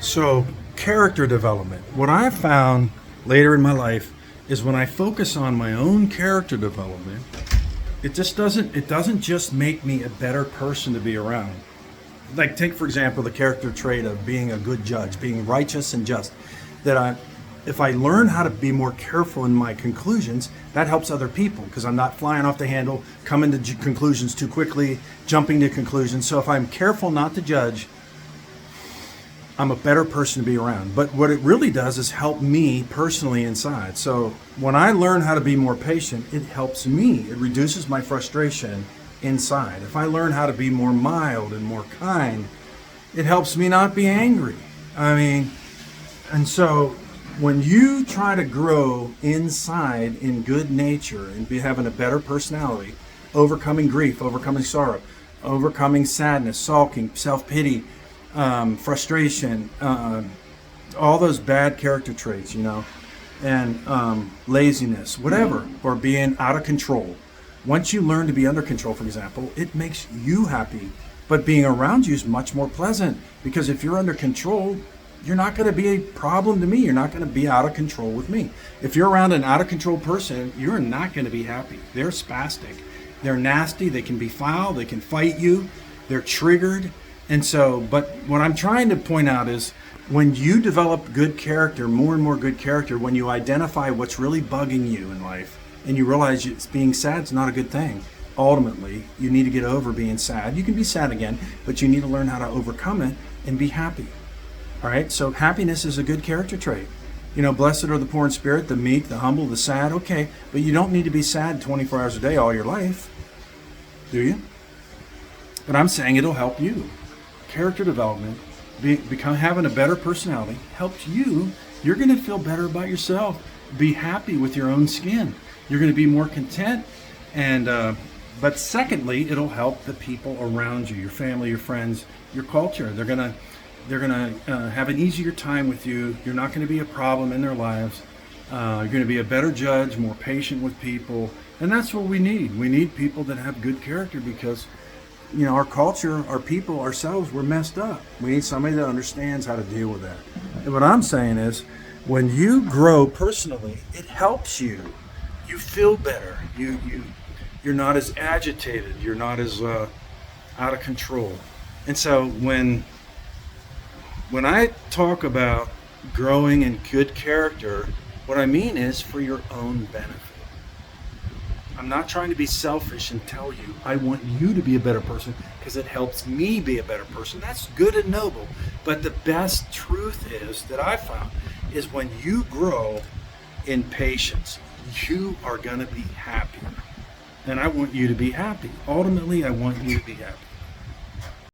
So, character development. What I've found later in my life is when I focus on my own character development, it doesn't just make me a better person to be around. Like take for example the character trait of being a good judge, being righteous and just. That I If I learn how to be more careful in my conclusions, that helps other people because I'm not flying off the handle, coming to conclusions too quickly, jumping to conclusions. So if I'm careful not to judge, I'm a better person to be around. But what it really does is help me personally inside. So when I learn how to be more patient, it helps me. It reduces my frustration inside. If I learn how to be more mild and more kind, it helps me not be angry. And so when you try to grow inside in good nature and be having a better personality, overcoming grief, overcoming sorrow, overcoming sadness, sulking, self-pity, frustration, all those bad character traits, and laziness, whatever, or being out of control. Once you learn to be under control, for example, it makes you happy. But being around you is much more pleasant because if you're under control, you're not going to be a problem to me. You're not going to be out of control with me. If you're around an out of control person, you're not going to be happy. They're spastic. They're nasty. They can be foul. They can fight you. They're triggered. And so, but what I'm trying to point out is when you develop good character, more and more good character, when you identify what's really bugging you in life and you realize it's being sad is not a good thing. Ultimately, you need to get over being sad. You can be sad again, but you need to learn how to overcome it and be happy. All right, so happiness is a good character trait. Blessed are the poor in spirit, the meek, the humble, the sad. Okay, but you don't need to be sad 24 hours a day all your life, do you? But I'm saying it'll help you. Character development, become having a better personality helps you. You're going to feel better about yourself. Be happy with your own skin. You're going to be more content, but secondly, it'll help the people around you, your family, your friends, your culture. They're gonna have an easier time with you. You're not going to be a problem in their lives. You're going to be a better judge, more patient with people, and that's what we need. We need people that have good character because, our culture, our people, ourselves, we're messed up. We need somebody that understands how to deal with that. And what I'm saying is, when you grow personally, it helps you. You feel better. You're not as agitated. You're not as out of control. And so when I talk about growing in good character, what I mean is for your own benefit. I'm not trying to be selfish and tell you I want you to be a better person because it helps me be a better person. That's good and noble. But the best truth is that I found is when you grow in patience, you are going to be happier. And I want you to be happy. Ultimately, I want you to be happy.